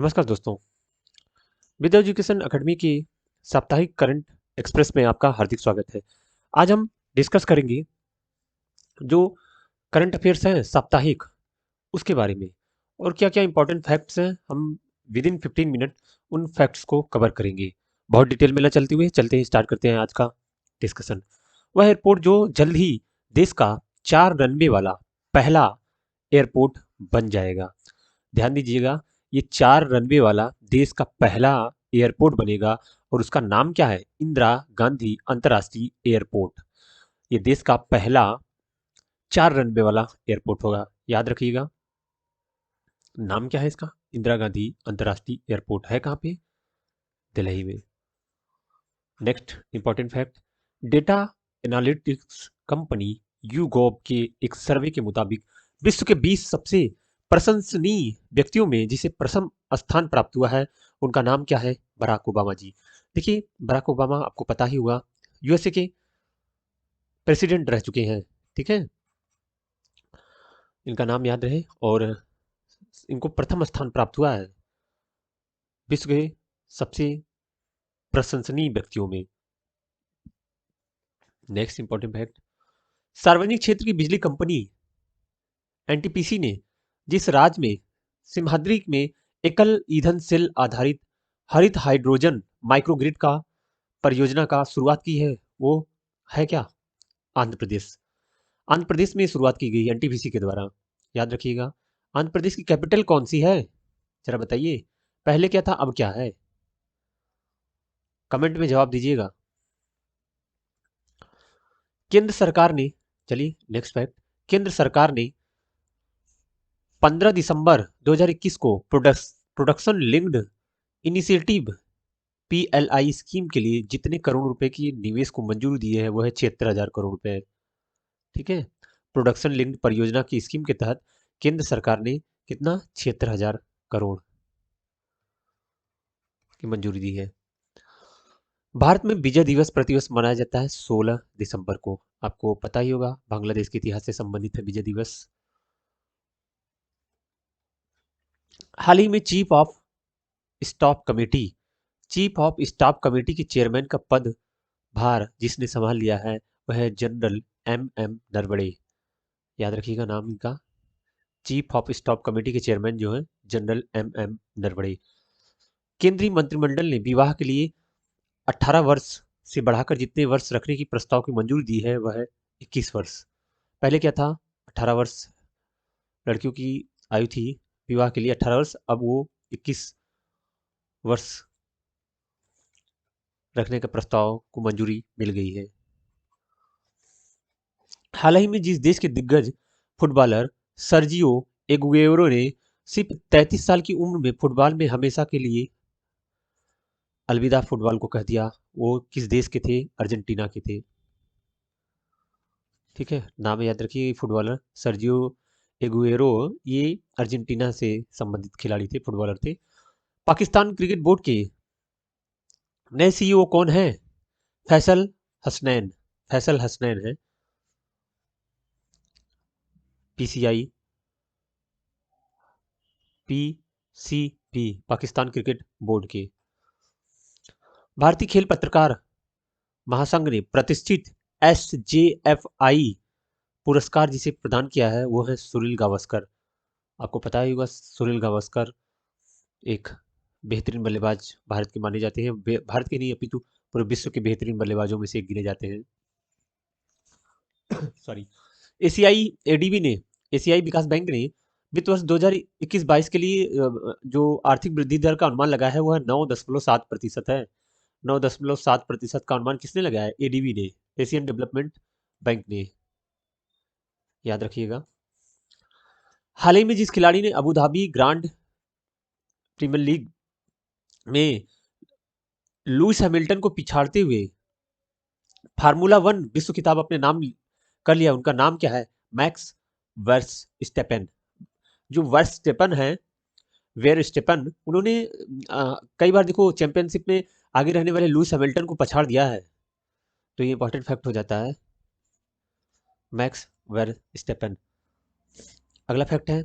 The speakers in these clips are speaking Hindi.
नमस्कार दोस्तों। विद एजुकेशन अकेडमी की साप्ताहिक करंट एक्सप्रेस में आपका हार्दिक स्वागत है। आज हम डिस्कस करेंगे जो करंट अफेयर्स हैं साप्ताहिक, उसके बारे में और क्या क्या इंपॉर्टेंट फैक्ट्स हैं। हम विद इन 15 मिनट उन फैक्ट्स को कवर करेंगे। बहुत डिटेल में न चलते हुए चलते हैं, स्टार्ट करते हैं आज का डिस्कशन। वह एयरपोर्ट जो जल्द ही देश का 4 रनवे वाला पहला एयरपोर्ट बन जाएगा। ध्यान दीजिएगा, ये 4 रनवे वाला देश का पहला एयरपोर्ट बनेगा और उसका नाम क्या है? इंदिरा गांधी अंतर्राष्ट्रीय एयरपोर्ट। ये देश का पहला 4 रनवे वाला एयरपोर्ट होगा, याद रखिएगा। नाम क्या है इसका? इंदिरा गांधी अंतर्राष्ट्रीय एयरपोर्ट। है कहाँ पे? दिल्ली में। Next important fact, data analytics company YouGov के एक सर्वे के मुताबिक विश्व के 20 सबसे प्रशंसनीय व्यक्तियों में जिसे प्रथम स्थान प्राप्त हुआ है, उनका नाम क्या है? बराक ओबामा जी। देखिए, बराक ओबामा आपको पता ही होगा, यूएसए के प्रेसिडेंट रह चुके हैं। ठीक है, इनका नाम याद रहे। और इनको प्रथम स्थान प्राप्त हुआ है विश्व के सबसे प्रशंसनीय व्यक्तियों में। नेक्स्ट इंपॉर्टेंट फैक्ट, सार्वजनिक क्षेत्र की बिजली कंपनी एनटीपीसी ने जिस राज्य में सिमहाद्री में एकल ईंधन सेल आधारित हरित हाइड्रोजन माइक्रोग्रिड का परियोजना का शुरुआत की है, वो है क्या? आंध्र प्रदेश। आंध्र प्रदेश में शुरुआत की गई एनटीपीसी के द्वारा, याद रखिएगा। आंध्र प्रदेश की कैपिटल कौन सी है, जरा बताइए। पहले क्या था, अब क्या है? कमेंट में जवाब दीजिएगा। केंद्र सरकार ने, चलिए नेक्स्ट फैक्ट, केंद्र सरकार ने 15 दिसंबर 2021 को production linked initiative PLI scheme के लिए जितने करोड़ रुपए की निवेश को मंजूरी दी है, वो है 76,000 करोड़ रुपए। ठीक है, प्रोडक्शन लिंक्ड परियोजना की स्कीम के तहत केंद्र सरकार ने कितना? 76,000 करोड़ की मंजूरी दी है। भारत में विजय दिवस प्रतिवर्ष मनाया जाता है 16 दिसंबर को। आपको पता ही होगा, बांग्लादेश के इतिहास से संबंधित है विजय दिवस। हाल ही में चीफ ऑफ स्टाफ कमेटी के चेयरमैन का पद भार जिसने संभाल लिया है, वह है जनरल एम नरवणे। याद रखिएगा नाम इनका। चीफ ऑफ स्टाफ कमेटी के चेयरमैन जो है जनरल एम नरवणे। केंद्रीय मंत्रिमंडल ने विवाह के लिए 18 वर्ष से बढ़ाकर जितने वर्ष रखने की प्रस्ताव की मंजूरी दी है, वह है 21 वर्ष। पहले क्या था? 18 वर्ष लड़कियों की आयु थी विवाह के लिए 18 वर्ष, अब वो 21 वर्ष रखने के प्रस्ताव को मंजूरी मिल गई है। हाल ही में जिस देश के दिग्गज फुटबॉलर सर्जियो एगुएरो ने सिर्फ 33 साल की उम्र में फुटबॉल में हमेशा के लिए अलविदा फुटबॉल को कह दिया, वो किस देश के थे? अर्जेंटीना के थे। ठीक है, नाम याद रखिए। फुटबॉलर सर्जियो एगुएरो, ये अर्जेंटीना से संबंधित खिलाड़ी थे, फुटबॉलर थे। पाकिस्तान क्रिकेट बोर्ड के नए सीईओ कौन है? फैसल हसनैन। फैसल हसनैन है PCI PCB Pakistan cricket board के। भारतीय खेल पत्रकार महासंघ ने प्रतिष्ठित एसजेएफआई पुरस्कार जिसे प्रदान किया है, वो है सुनील गावस्कर। आपको पता ही होगा, सुनील गावस्कर एक बेहतरीन बल्लेबाज भारत के माने जाते हैं। भारत के नहीं अपितु पूरे विश्व के बेहतरीन बल्लेबाजों में से एक गिने जाते हैं। सॉरी। एशियाई एडीबी ने, एशियाई विकास बैंक ने वित्त वर्ष 2021-22 के लिए जो आर्थिक वृद्धि दर का अनुमान लगा है, वह 9.7% है। 9.7% का अनुमान किसने लगाया है? एडीबी ने, एशियन डेवलपमेंट बैंक ने। याद रखिएगा। हाल ही में जिस खिलाड़ी ने Abu Dhabi grand premier league में लुइस हैमिल्टन को पिछाड़ते हुए फार्मूला 1 विश्व खिताब अपने नाम कर लिया, उनका नाम क्या है? मैक्स वर्स्टेपेन। जो वर्स्टेपन है, वेयर स्टेपन, उन्होंने कई बार देखो चैंपियनशिप में आगे रहने वाले लुइस हैमिल्टन को पछाड़ दिया है, तो ये इंपॉर्टेंट फैक्ट हो जाता है, मैक्स वेर स्टेपन। अगला फैक्ट है,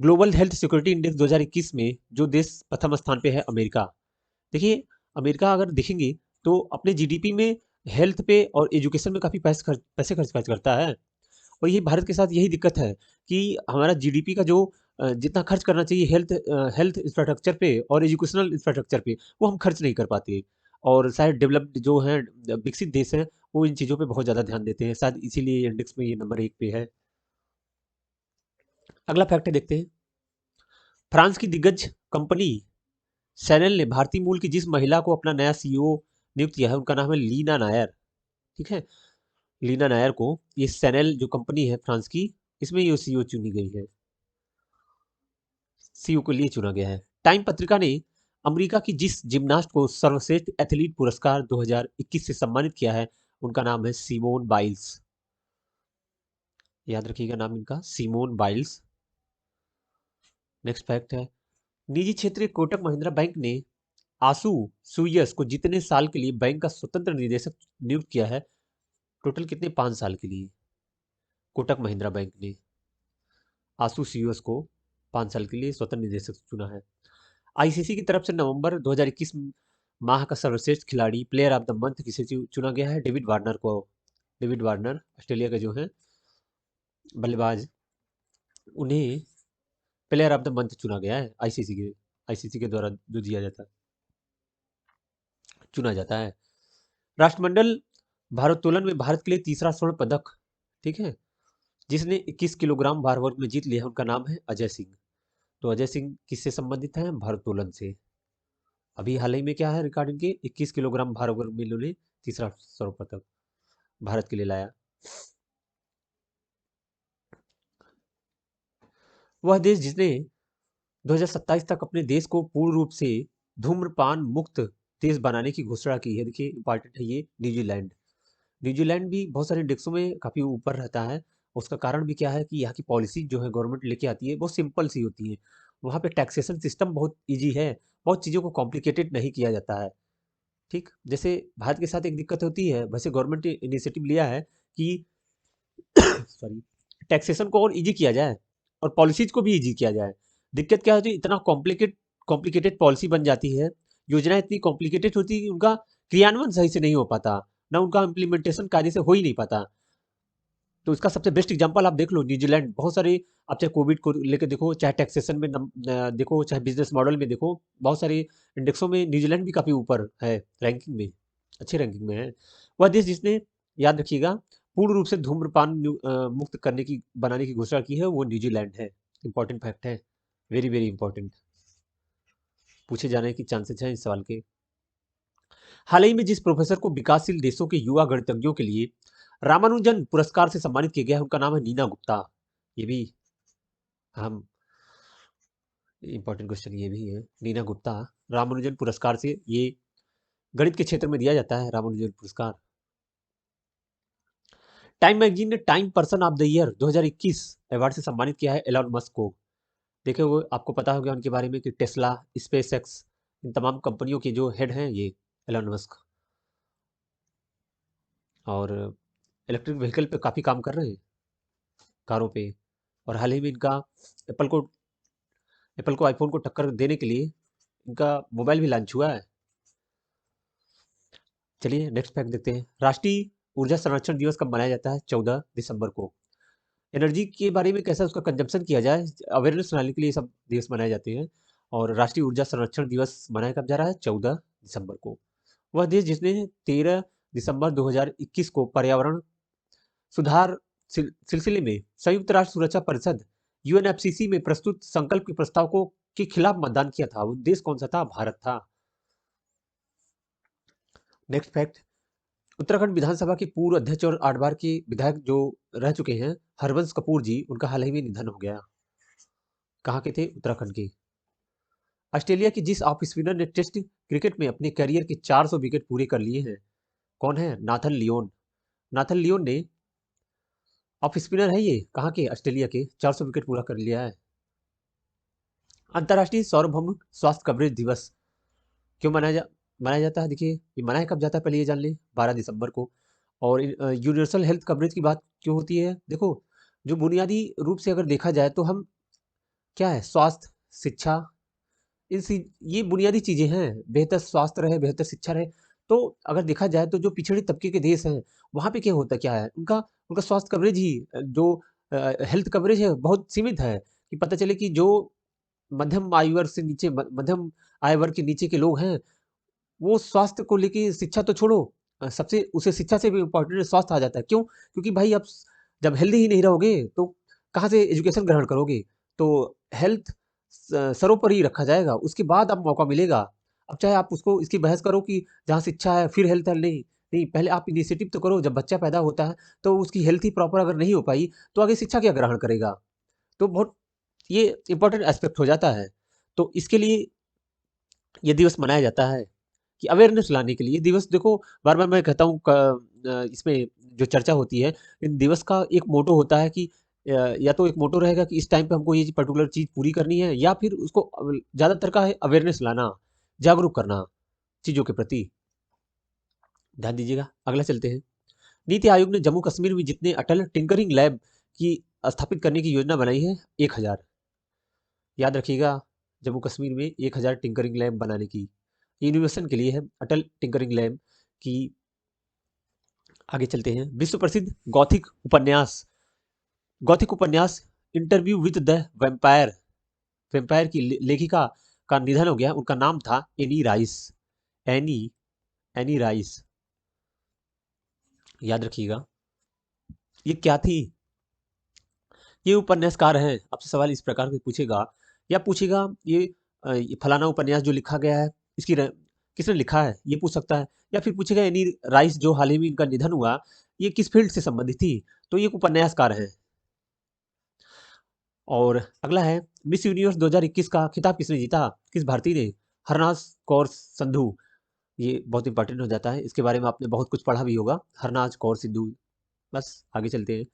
ग्लोबल हेल्थ सिक्योरिटी इंडेक्स 2021 में जो देश प्रथम स्थान पे है, अमेरिका। देखिए, अमेरिका अगर देखेंगे तो अपने जीडीपी में हेल्थ पे और एजुकेशन में काफ़ी पैसे खर्च करता है। और ये भारत के साथ यही दिक्कत है कि हमारा जीडीपी का जो जितना खर्च करना चाहिए हेल्थ इंफ्रास्ट्रक्चर पे और एजुकेशनल इंफ्रास्ट्रक्चर पे, वो हम खर्च नहीं कर पाते। और शायद डेवलप्ड जो हैं, विकसित देश हैं, वो इन चीज़ों पे बहुत ज़्यादा ध्यान देते हैं, शायद इसीलिए इंडेक्स में ये नंबर 1 पे है। अगला फैक्ट देखते हैं। फ्रांस की दिग्गज कंपनी सैनेल ने भारतीय मूल की जिस महिला को अपना नया सीईओ नियुक्त किया है, उनका नाम है लीना नायर। ठीक है, लीना नायर को ये सैनेल जो कंपनी है फ्रांस की, इसमें ये सीईओ चुनी गई है, सीईओ के लिए चुना गया है। टाइम पत्रिका ने अमेरिका की जिस जिमनास्ट को सर्वश्रेष्ठ एथलीट पुरस्कार 2021 से सम्मानित किया है, उनका नाम है सिमोन बाइल्स। याद रखिएगा नाम इनका, सिमोन बाइल्स। नेक्स्ट फैक्ट है, निजी क्षेत्रीय कोटक महिंद्रा बैंक ने आसू सुयस को जितने साल के लिए बैंक का स्वतंत्र निदेशक नियुक्त किया है? टोटल कितने? 5 साल के लिए कोटक महिंद्रा बैंक ने आसू सुयस को 5 साल के लिए स्वतंत्र निदेशक चुना है। आईसीसी की तरफ से नवंबर 2021 माह का सर्वश्रेष्ठ खिलाड़ी, प्लेयर ऑफ द मंथ किसे चुना गया है? डेविड वार्नर को। डेविड वार्नर ऑस्ट्रेलिया के जो है बल्लेबाज, उन्हें प्लेयर ऑफ द मंथ चुना गया है आईसीसी के द्वारा जो दिया जाता है, चुना जाता है। राष्ट्रमंडल भारोत्तोलन में भारत के लिए तीसरा स्वर्ण पदक, ठीक है, जिसने 21 किलोग्राम भार वर्ग में जीत लिया है, उनका नाम है अजय सिंह। तो अजय सिंह किससे संबंधित है? भारोत्तोलन से। अभी हाल ही में क्या है रिकॉर्ड इनके? 21 किलोग्राम भार वर्ग में इन्होंने तीसरा स्वर्ण पदक भारत के लिए लाया। वह देश जिसने 2027 तक अपने देश को पूर्ण रूप से धूम्रपान मुक्त देश बनाने की घोषणा की है। देखिए इंपॉर्टेंट है ये, न्यूजीलैंड। न्यूजीलैंड भी बहुत सारे इंडेक्सों में काफ़ी ऊपर रहता है। उसका कारण भी क्या है कि यहाँ की पॉलिसी जो है गवर्नमेंट लेके आती है, वो सिंपल सी होती है। वहाँ पे टैक्सेशन सिस्टम बहुत इजी है, बहुत चीज़ों को कॉम्प्लिकेटेड नहीं किया जाता है। ठीक, जैसे भारत के साथ एक दिक्कत होती है, वैसे गवर्नमेंट ने इनिशिएटिव लिया है कि सॉरी, टैक्सेशन को और इजी किया जाए और पॉलिसीज को भी इजी किया जाए। दिक्कत क्या होती है, इतना कॉम्प्लिकेटेड पॉलिसी बन जाती है, योजना इतनी कॉम्प्लिकेटेड होती है कि उनका क्रियान्वयन सही से नहीं हो पाता, ना उनका इम्प्लीमेंटेशन कार्य से हो ही नहीं पाता। तो इसका सबसे बेस्ट एग्जांपल आप देख लो, न्यूजीलैंड। बहुत सारे, आप चाहे कोविड को लेकर देखो, चाहे टैक्सेशन में देखो, चाहे बिजनेस मॉडल में देखो, बहुत सारे इंडेक्सों में न्यूजीलैंड भी काफ़ी ऊपर है रैंकिंग में, अच्छी रैंकिंग में है। वह देश जिसने, याद रखिएगा, पूर्ण रूप से धूम्रपान मुक्त करने की बनाने की घोषणा की है, वो न्यूजीलैंड है। इंपॉर्टेंट फैक्ट है, वेरी वेरी इंपॉर्टेंट, पूछे जाने की चांसेस हैं इस सवाल के। हाल ही में जिस प्रोफेसर को विकासशील देशों के युवा गणितज्ञों के लिए रामानुजन पुरस्कार से सम्मानित किया गया है, उनका नाम है नीना गुप्ता। ये भी हम इंपॉर्टेंट क्वेश्चन ये भी है, नीना गुप्ता। रामानुजन पुरस्कार से, ये गणित के क्षेत्र में दिया जाता है रामानुजन पुरस्कार। टाइम मैगजीन ने time person of the year 2021 award से सम्मानित किया है एलॉन मस्क को। देखे वो आपको पता होगा उनके बारे में कि टेस्ला, स्पेस एक्स, इन तमाम कंपनियों के जो हेड हैं ये एलॉन मस्क, और इलेक्ट्रिक व्हीकल पे काफ़ी काम कर रहे हैं, कारों पे। और हाल ही में इनका एप्पल को एप्पल को आईफोन को टक्कर देने के लिए इनका मोबाइल भी लॉन्च हुआ है। चलिए नेक्स्ट फैक्ट देखते हैं। राष्ट्रीय ऊर्जा संरक्षण दिवस कब मनाया जाता है? 14 दिसंबर को। एनर्जी के बारे में कैसा उसका कंजम्पशन किया जाए, अवेयरनेस बनाने के लिए सब दिवस मनाए जाते हैं। और राष्ट्रीय ऊर्जा संरक्षण दिवस मनाया कब जा रहा है? 14 दिसंबर को। वह देश जिसने 13 दिसंबर 2021 को पर्यावरण सुधार सिलसिले में संयुक्त राष्ट्र सुरक्षा परिषद यूएनएफसीसी में प्रस्तुत संकल्प के प्रस्ताव को के खिलाफ मतदान किया था, वो देश कौन सा था? भारत था। नेक्स्ट फैक्ट, उत्तराखंड विधानसभा के पूर्व अध्यक्ष और 8 बार के विधायक जो रह चुके हैं, हरवंश कपूर जी, उनका हाल ही में निधन हो गया। कहाँ के थे? उत्तराखंड के। ऑस्ट्रेलिया की जिस ऑफ स्पिनर ने टेस्ट क्रिकेट में अपने करियर के 400 विकेट पूरे कर लिए हैं, कौन है? Nathan Lyon. नाथन लियोन ने, ऑफ स्पिनर है ये, कहाँ के? ऑस्ट्रेलिया के, 400 विकेट पूरा कर लिया है। अंतर्राष्ट्रीय सार्वभौमिक स्वास्थ्य कवरेज दिवस क्यों मनाया जाता है? देखिए ये मनाया कब जाता है, पहले ये जान लें, 12 दिसंबर को। और यूनिवर्सल हेल्थ कवरेज की बात क्यों होती है? देखो, जो बुनियादी रूप से अगर देखा जाए तो हम क्या है? स्वास्थ्य, शिक्षा, ये बुनियादी चीजें हैं। बेहतर स्वास्थ्य रहे, बेहतर शिक्षा रहे। तो अगर देखा जाए तो जो पिछड़े तबके के देश हैं, वहां पे क्या होता क्या है, उनका उनका स्वास्थ्य कवरेज ही जो हेल्थ कवरेज है बहुत सीमित है। कि पता चले कि जो मध्यम आयु वर्ग से नीचे, मध्यम आय वर्ग के नीचे के लोग हैं, वो स्वास्थ्य को लेके, शिक्षा तो छोड़ो, सबसे उसे शिक्षा से भी इम्पोर्टेंट स्वास्थ्य आ जाता है। क्यों? क्योंकि भाई आप जब हेल्दी ही नहीं रहोगे तो कहाँ से एजुकेशन ग्रहण करोगे? तो हेल्थ सर्वोपरि रखा जाएगा, उसके बाद अब मौका मिलेगा। अब चाहे आप उसको इसकी बहस करो कि जहाँ शिक्षा है फिर हेल्थ है, नहीं नहीं, पहले आप इनिशिएटिव तो करो। जब बच्चा पैदा होता है तो उसकी हेल्थ ही प्रॉपर अगर नहीं हो पाई तो आगे शिक्षा क्या ग्रहण करेगा? तो बहुत ये इंपॉर्टेंट एस्पेक्ट हो जाता है। तो इसके लिए ये दिवस मनाया जाता है कि अवेयरनेस लाने के लिए। दिवस देखो, बार बार मैं कहता हूँ, इसमें जो चर्चा होती है, इन दिवस का एक मोटो होता है कि या तो एक मोटो रहेगा कि इस टाइम पे हमको ये पर्टिकुलर चीज पूरी करनी है, या फिर उसको ज्यादातर का है अवेयरनेस लाना, जागरूक करना चीजों के प्रति। ध्यान दीजिएगा, अगला चलते हैं। नीति आयोग ने जम्मू कश्मीर में जितने अटल टिंकरिंग लैब की स्थापित करने की योजना बनाई है, 1000। याद रखिएगा, जम्मू कश्मीर में 1000 टिंकरिंग लैब बनाने की, इनोवेशन के लिए है अटल टिंकरिंग लैब की। आगे चलते हैं। विश्व प्रसिद्ध गौथिक उपन्यास interview with the vampire vampire की लेखिका का निधन हो गया। उनका नाम था any rice. Any any rice, याद रखिएगा। ये क्या थी? ये उपन्यासकार हैं। आपसे सवाल इस प्रकार से पूछेगा, या पूछेगा ये फलाना उपन्यास जो लिखा गया है, इसकी किसने लिखा है, ये पूछ सकता है। या फिर पूछेगा एनी राइस जो हाल ही में इनका निधन हुआ, ये किस फील्ड से संबंधित थी? तो ये उपन्यासकार है। और अगला है, मिस यूनिवर्स 2021 का खिताब किसने जीता? किस भारतीय ने? हरनाज कौर संधू। ये बहुत इंपॉर्टेंट हो जाता है, इसके बारे में आपने बहुत कुछ पढ़ा भी होगा, हरनाज कौर सिद्धू। बस आगे चलते हैं।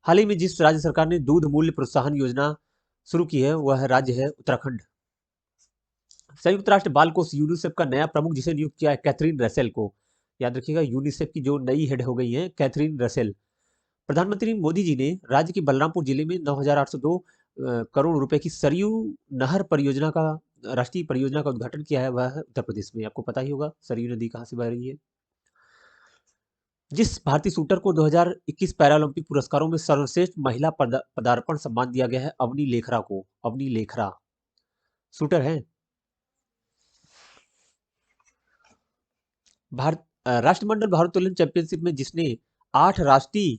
हाल ही में जिस राज्य सरकार ने दूध मूल्य प्रोत्साहन योजना शुरू की है, वह राज्य है उत्तराखंड। संयुक्त राष्ट्र बाल कोष यूनिसेफ का नया प्रमुख जिसे नियुक्त किया है, कैथरीन रसेल को। याद रखिएगा, यूनिसेफ की जो नई हेड हो गई है, कैथरीन रसेल। प्रधानमंत्री मोदी जी ने राज्य के बलरामपुर जिले में 9,802 करोड़ रुपए की सरयू नहर परियोजना का, राष्ट्रीय परियोजना का उद्घाटन किया है। वह है उत्तर प्रदेश में। आपको पता ही होगा सरयू नदी कहाँ से बह रही है। जिस भारतीय शूटर को 2021 पैरालंपिक पुरस्कारों में सर्वश्रेष्ठ महिला पदार्पण सम्मान दिया गया है, अवनी लेखरा को। अवनी लेखरा शूटर है। भारत राष्ट्रमंडल भारोत्तोलन चैंपियनशिप में जिसने 8 राष्ट्रीय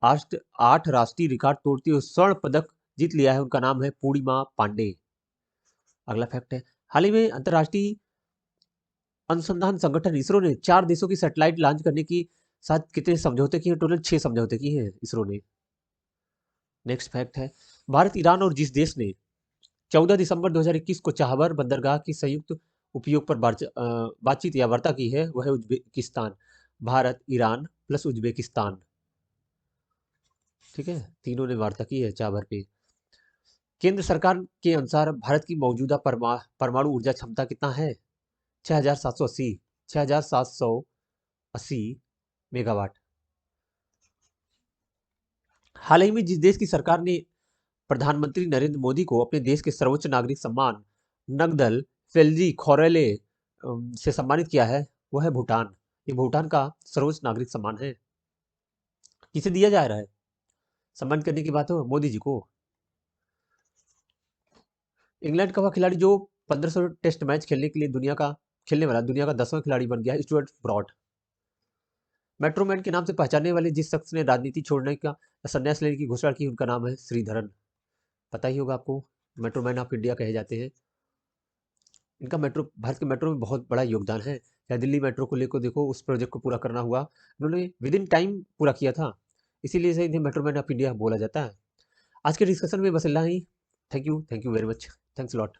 8 राष्ट्रीय रिकॉर्ड तोड़ते हुए स्वर्ण पदक जीत लिया है, उनका नाम है पूर्णिमा पांडे। अगला फैक्ट है, हाल ही में अंतरराष्ट्रीय अनुसंधान संगठन इसरो ने 4 देशों की सैटेलाइट लॉन्च करने की साथ कितने समझौते किए? टोटल 6 समझौते किए हैं इसरो ने। नेक्स्ट फैक्ट है, भारत, ईरान और जिस देश ने 14 दिसंबर 2021 को चाहबर बंदरगाह की संयुक्त उपयोग पर बातचीत या वार्ता की है, वह है Uzbekistan. Bharat, Iran plus Uzbekistan. ठीक है, तीनों ने वार्ता की है चाहबर पे। केंद्र सरकार के अनुसार भारत की मौजूदा परमाणु ऊर्जा क्षमता कितना है? 6,780 6,780 मेगावाट। हाल ही में जिस देश की सरकार ने प्रधानमंत्री नरेंद्र मोदी को अपने देश के सर्वोच्च नागरिक सम्मान नगदल फेल्जी खोरेले से सम्मानित किया है, वह है भूटान। ये भूटान का सर्वोच्च नागरिक सम्मान है। किसे दिया जा रहा है? सम्मान करने की बात हो मोदी जी को। इंग्लैंड का वह खिलाड़ी जो 1500 टेस्ट मैच खेलने के लिए खेलने वाला दुनिया का 10वां खिलाड़ी बन गया है, स्टुअर्ट ब्रॉड। मेट्रोमैन के नाम से पहचानने वाले जिस शख्स ने राजनीति छोड़ने का, संन्यास लेने की घोषणा की, उनका नाम है श्रीधरन। पता ही होगा आपको, मेट्रोमैन ऑफ इंडिया कहे जाते हैं। इनका भारत के मेट्रो में बहुत बड़ा योगदान है। या दिल्ली मेट्रो को लेकर देखो, उस प्रोजेक्ट को पूरा करना हुआ, उन्होंने विद इन टाइम पूरा किया था, इसीलिए से इन्हें मेट्रोमैन ऑफ इंडिया बोला जाता है। आज के डिस्कशन में बस इतना ही। Thank you very much. Thanks lot.